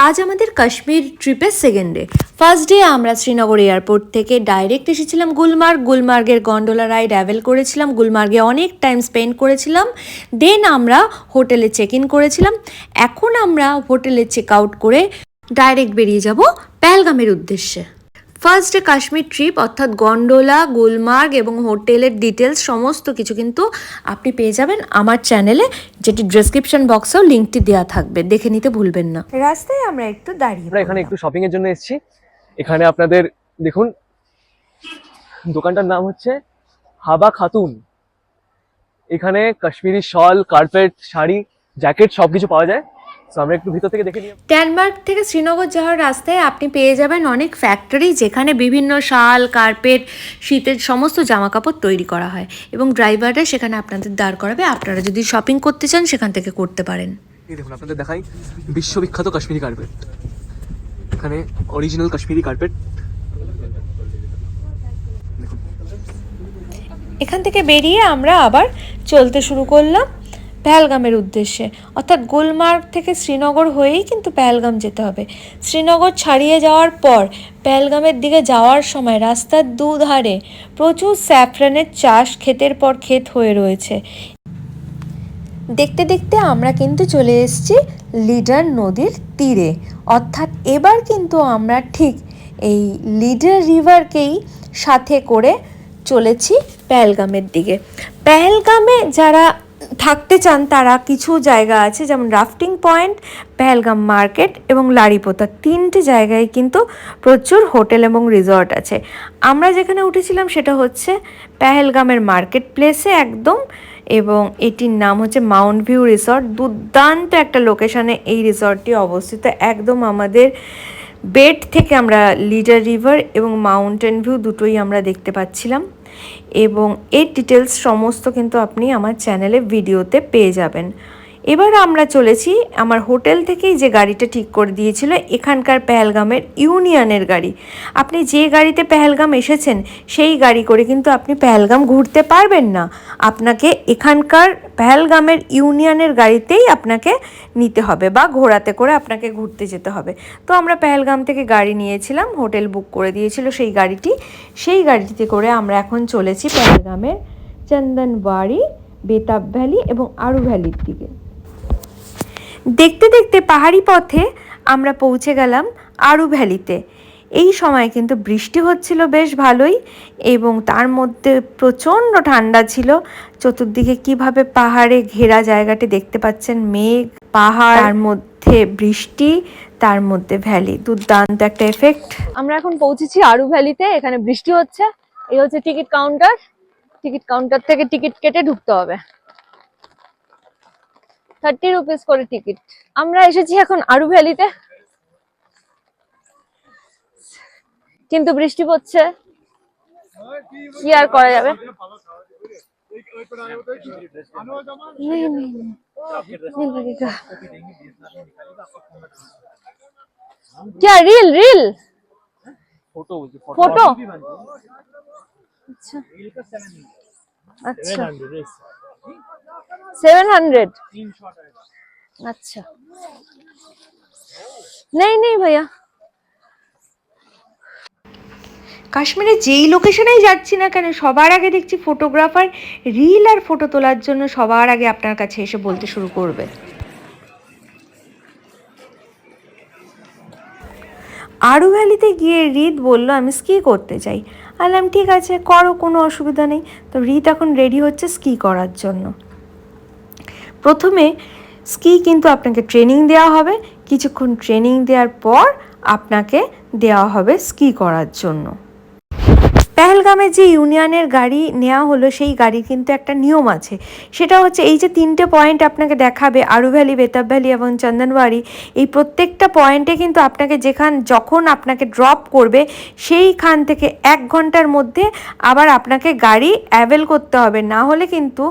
আজ আমাদের কাশ্মীর ট্রিপের সেকেন্ড ডে। ফার্স্ট ডে আমরা শ্রীনগর এয়ারপোর্ট থেকে ডাইরেক্ট এসেছিলাম গুলমার্গ। গুলমার্গের গন্ডোলা রাইড অ্যাভেল করেছিলাম, গুলমার্গে অনেক টাইম স্পেন্ড করেছিলাম। দেন আমরা হোটেলে চেক ইন করেছিলাম। এখন আমরা হোটেলে চেক আউট করে ডাইরেক্ট বেরিয়ে যাব পেহেলগামের উদ্দেশ্যে। ফার্স্ট ডে কাশ্মীর ট্রিপ অর্থাৎ গন্ডোলা, গুলমার্গ এবং হোটেলের ডিটেলস সমস্ত কিছু কিন্তু আপনি পেয়ে যাবেন আমার চ্যানেলে, যেটি ডেসক্রিপশন বক্সেও লিঙ্কটি দেওয়া থাকবে, দেখে নিতে ভুলবেন না। রাস্তায় আমরা একটু দাঁড়িয়ে আমরা এখানে একটু শপিং এর জন্য এসেছি। এখানে আপনাদের দেখুন দোকানটার নাম হচ্ছে হাবা খাতুন। এখানে কাশ্মীরি শল, কার্পেট, শাড়ি, জ্যাকেট সবকিছু পাওয়া যায়। তো আমরা একটু ভিতর থেকে দেখে নিই। ড্যানমার্ক থেকে শ্রীনগর যাওয়ার রাস্তায় আপনি পেয়ে যাবেন অনেক ফ্যাক্টরি, যেখানে বিভিন্ন শাল, কার্পেট, শীতের সমস্ত জামা কাপড় তৈরি করা হয় এবং ড্রাইভাররা সেখানে আপনাদের দাঁড় করাবে। আপনারা যদি শপিং করতে চান সেখান থেকে করতে পারেন। এই দেখুন আপনাদের দেখাই বিশ্ববিখ্যাত কাশ্মীরি কার্পেট। এখানে অরিজিনাল কাশ্মীরি কার্পেট। এখান থেকে বেরিয়ে আমরা আবার চলতে শুরু করলাম পেহেলগামের উদ্দেশ্যে, অর্থাৎ গুলমার্গ থেকে শ্রীনগর হয়েই কিন্তু পেহেলগাম যেতে হবে। শ্রীনগর ছাড়িয়ে যাওয়ার পর পেহেলগামের দিকে যাওয়ার সময় রাস্তার দুধারে প্রচুর স্যাফরানের চাষ ক্ষেতের পর ক্ষেত হয়ে রয়েছে। দেখতে দেখতে আমরা কিন্তু চলে এসেছি লিডার নদীর তীরে, অর্থাৎ এবার কিন্তু আমরা ঠিক এই লিডার রিভারকেই সাথে করে চলেছি পেহেলগামের দিকে। পেহেলগামে যারা থাকতে চান তারা কিছু জায়গা আছে, যেমন রাফটিং পয়েন্ট, পেহেলগাম মার্কেট এবং লারিপোতা, তিনটে জায়গায় কিন্তু প্রচুর হোটেল এবং রিসর্ট আছে। আমরা যেখানে উঠেছিলাম সেটা হচ্ছে পেহেলগামের মার্কেট প্লেসে একদম, এবং এটির নাম হচ্ছে মাউন্ট ভিউ রিসর্ট। দুর্দান্ত একটা লোকেশনে এই রিসর্টটি অবস্থিত। একদম আমাদের বেড থেকে আমরা লিডার রিভার এবং মাউন্টেন ভিউ দুটোই আমরা দেখতে পাচ্ছিলাম, এবং এর ডিটেলস সমস্ত কিন্তু আপনি আমার চ্যানেলে ভিডিওতে পেয়ে যাবেন। এবার আমরা চলেছি আমার হোটেল থেকেই যে গাড়িটা ঠিক করে দিয়েছিল এখানকার পেহেলগামের ইউনিয়নের গাড়ি। আপনি যে গাড়িতে পেহেলগাম এসেছেন সেই গাড়ি করে কিন্তু আপনি পেহেলগাম ঘুরতে পারবেন না, আপনাকে এখানকার পেহেলগামের ইউনিয়নের গাড়িতেই আপনাকে নিতে হবে বা ঘোড়াতে করে আপনাকে ঘুরতে যেতে হবে। তো আমরা পেহেলগাম থেকে গাড়ি নিয়েছিলাম, হোটেল বুক করে দিয়েছিল সেই গাড়িতে করে আমরা এখন চলেছি পেহেলগামের চন্দনবাড়ি, বেতাব ভ্যালি এবং আরু ভ্যালির দিকে। দেখতে দেখতে পাহাড়ি পথে আমরা পৌঁছে গেলাম আরু ভ্যালিতে। এই সময় কিন্তু বৃষ্টি হচ্ছিল বেশ ভালোই, এবং তার মধ্যে প্রচণ্ড ঠান্ডা ছিল। চতুর্দিকে কিভাবে পাহাড়ে ঘেরা জায়গাটি দেখতে পাচ্ছেন, মেঘ, পাহাড়, তার মধ্যে বৃষ্টি, তার মধ্যে ভ্যালি, দুর্দান্ত একটা এফেক্ট। আমরা এখন পৌঁছেছি আরু ভ্যালিতে। এখানে বৃষ্টি হচ্ছে। এই হচ্ছে টিকিট কাউন্টার। টিকিট কাউন্টার থেকে টিকিট কেটে ঢুকতে হবে, 30 রুপিস করে টিকিট। আমরা এসেছি এখন আরু ভ্যালিতে, কিন্তু বৃষ্টি পড়ছে, কি আর করা যাবে। क्या रील रील फोटो अच्छा अच्छा 700 अच्छा नहीं नहीं भैया। কাশ্মীরে যেই লোকেশনেই যাচ্ছি না কেন সবার আগে দেখছি ফটোগ্রাফার রিল আর ফটো তোলার জন্য সবার আগে আপনার কাছে এসে বলতে শুরু করবে। আরু ভ্যালিতে গিয়ে রিত বলল আমি স্কি করতে চাই। বললাম ঠিক আছে করো, কোনো অসুবিধা নেই। তো রিত এখন রেডি হচ্ছে স্কি করার জন্য। প্রথমে স্কি কিন্তু আপনাকে ট্রেনিং দেওয়া হবে, কিছুক্ষণ ট্রেনিং দেওয়ার পর আপনাকে দেওয়া হবে স্কি করার জন্য। পেহেলগামে যে ইউনিয়নের গাড়ি নেওয়া হলো সেই গাড়ির কিন্তু একটা নিয়ম আছে, সেটা হচ্ছে এই যে 3টে পয়েন্ট আপনাকে দেখাবে, আরু ভ্যালি, বেতাব ভ্যালি এবং চন্দনবাড়ি, এই প্রত্যেকটা পয়েন্টে কিন্তু আপনাকে যখন আপনাকে ড্রপ করবে সেইখান থেকে 1 ঘন্টার মধ্যে আবার আপনাকে গাড়ি অ্যাভেল করতে হবে। না হলে কিন্তু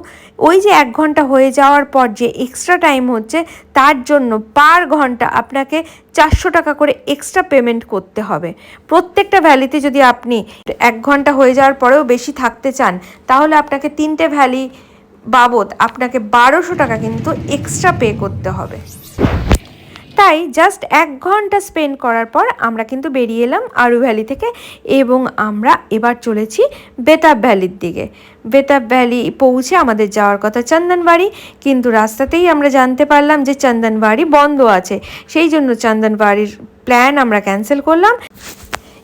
ওই যে 1 ঘন্টা হয়ে যাওয়ার পর যে এক্সট্রা টাইম হচ্ছে তার জন্য পার ঘন্টা আপনাকে 400 টাকা করে এক্সট্রা পেমেন্ট করতে হবে। প্রত্যেকটা ভ্যালিতে যদি আপনি 1 ঘন্টা হয়ে যাওয়ার পরেও বেশি থাকতে চান তাহলে আপনাকে 3টে ভ্যালি বাবদ আপনাকে 1200 টাকা কিন্তু এক্সট্রা পে করতে হবে। তাই জাস্ট 1 ঘন্টা স্পেন্ড করার পর আমরা কিন্তু বেরিয়ে এলাম আরু ভ্যালি থেকে এবং আমরা এবার চলেছি বেতাব ভ্যালির দিকে। বেতাব ভ্যালি পৌঁছে আমাদের যাওয়ার কথা চন্দনবাড়ি, কিন্তু রাস্তাতেই আমরা জানতে পারলাম যে চন্দনবাড়ি বন্ধ আছে। সেই জন্য চন্দনবাড়ির প্ল্যান আমরা ক্যান্সেল করলাম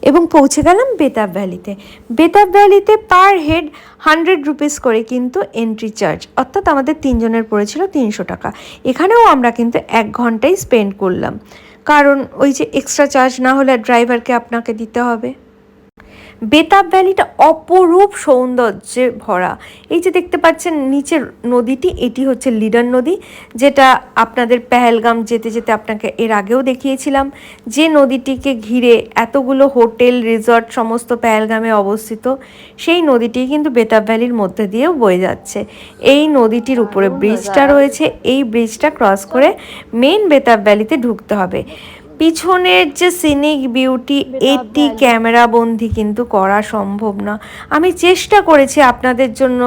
এবং পৌঁছে গেলাম Betaab ভ্যালিতে। Betaab ভ্যালিতে per head 100 rupees করে কিন্তু এন্ট্রি চার্জ, অর্থাৎ আমাদের 3 জনের পড়েছিল 300 টাকা। এখানেও আমরা কিন্তু 1 ঘন্টাই স্পেন্ড করলাম, কারণ ওই যে এক্সট্রা চার্জ না হলে ড্রাইভারকে আপনাকে দিতে হবে। বেতাব ভ্যালিটা অপরূপ সৌন্দর্যে ভরা। এই যে দেখতে পাচ্ছেন নিচের নদীটি, এটি হচ্ছে লিডার নদী, যেটা আপনাদের পেহেলগাম যেতে যেতে আপনাকে এর আগেও দেখিয়েছিলাম। যে নদীটিকে ঘিরে এতগুলো হোটেল রিসর্ট সমস্ত পেহেলগামে অবস্থিত, সেই নদীটি কিন্তু বেতাব ভ্যালির মধ্যে দিয়েও বয়ে যাচ্ছে। এই নদীটির উপরে ব্রিজটা রয়েছে, এই ব্রিজটা ক্রস করে মেন বেতাব ভ্যালিতে ঢুকতে হবে। পিছনের যে সিনিক বিউটি, এটি ক্যামেরা বন্দি কিন্তু করা সম্ভব না। আমি চেষ্টা করেছি আপনাদের জন্য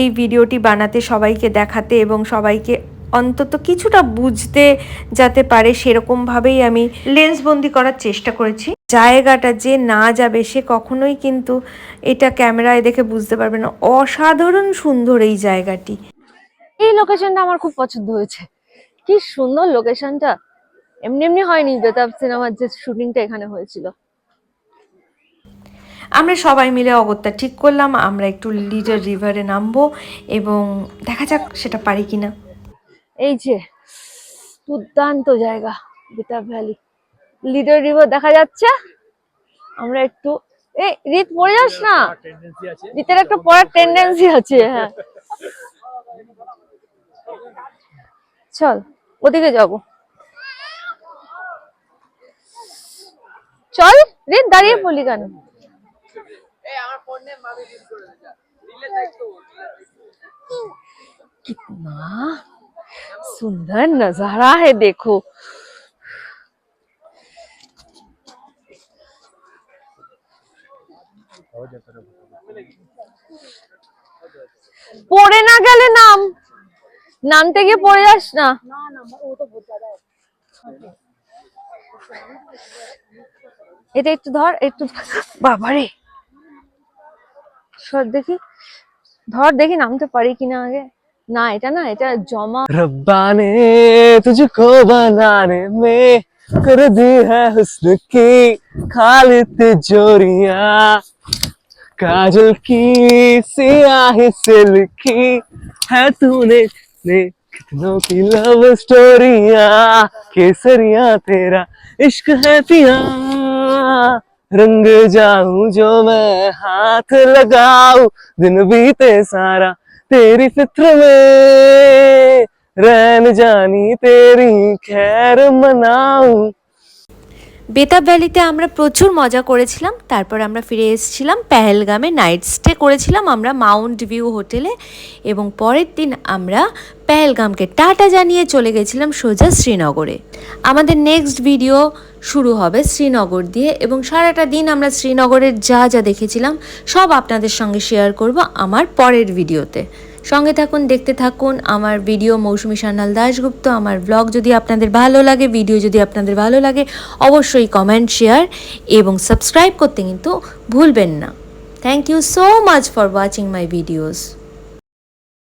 এই ভিডিওটি বানাতে, সবাইকে দেখাতে এবং সবাইকে অন্তত কিছুটা বুঝতে যাতে পারে সেরকমভাবেই আমি লেন্স বন্দি করার চেষ্টা করেছি। জায়গাটা যে না যাবে সে কখনোই কিন্তু এটা ক্যামেরায় দেখে বুঝতে পারবে না। অসাধারণ সুন্দর এই জায়গাটি। এই লোকেশনটা আমার খুব পছন্দ হয়েছে, কি সুন্দর লোকেশনটা। এমনি এমনি হয়নি, বেতাব সিনেমার যে শুটিংটা এখানে হয়েছিল। আমরা সবাই মিলে অগত্যা ঠিক করলাম আমরা একটু লিডার রিভারে নামবো এবং দেখা যাক সেটা পারি কিনা। এই যে দুর্দান্ত জায়গা বেতাব ভ্যালি, লিডার রিভার দেখা যাচ্ছে। আমরা একটু এই রিত পড়ে যাস না, রিতের একটা পড়ার টেন্ডেন্সি আছে। হ্যাঁ চল ওদিকে যাবো, চল। রিত দাঁড়িয়ে পড়লি কেন? कितना सुंदर नजारा है, देखो। পড়ে না গেলে নামতে গিয়ে পড়ে যাস না। এটা একটু ধর, একটু বাবারে সর দেখি, ধর দেখি নামতে পারি কিনা আগে। না এটা না, এটা জমা। रब्बा ने तुझको बनाने में कर दी है हुस्न की खालिद तिजोरियां, काजल की सियाही से लिखी है तूने ने कितनों की लव स्टोरियां, केसरिया तेरा इश्क है पिया, रंग जाऊं जो मैं हाथ लगाऊं, दिन बीते सारा तेरी फिक्र में, रैन जानी तेरी खैर मनाऊं। বেতাব ভ্যালিতে আমরা প্রচুর মজা করেছিলাম। তারপর আমরা ফিরে এসেছিলাম পেহেলগামে, নাইট স্টে করেছিলাম আমরা মাউন্ট ভিউ হোটেলে এবং পরের দিন আমরা পেহেলগামকে টাটা জানিয়ে চলে গেছিলাম সোজা শ্রীনগরে। আমাদের নেক্সট ভিডিও শুরু হবে শ্রীনগর দিয়ে এবং সারাটা দিন আমরা শ্রীনগরের যা যা দেখেছিলাম সব আপনাদের সঙ্গে শেয়ার করব আমার পরের ভিডিওতে। সঙ্গে থাকুন, দেখতে থাকুন আমার ভিডিও। মৌসুমী সান্যাল দাশগুপ্ত। আমার ব্লগ যদি আপনাদের ভালো লাগে, ভিডিও যদি আপনাদের ভালো লাগে, অবশ্যই কমেন্ট, শেয়ার এবং সাবস্ক্রাইব করতে কিন্তু ভুলবেন না। Thank you so much for watching my videos.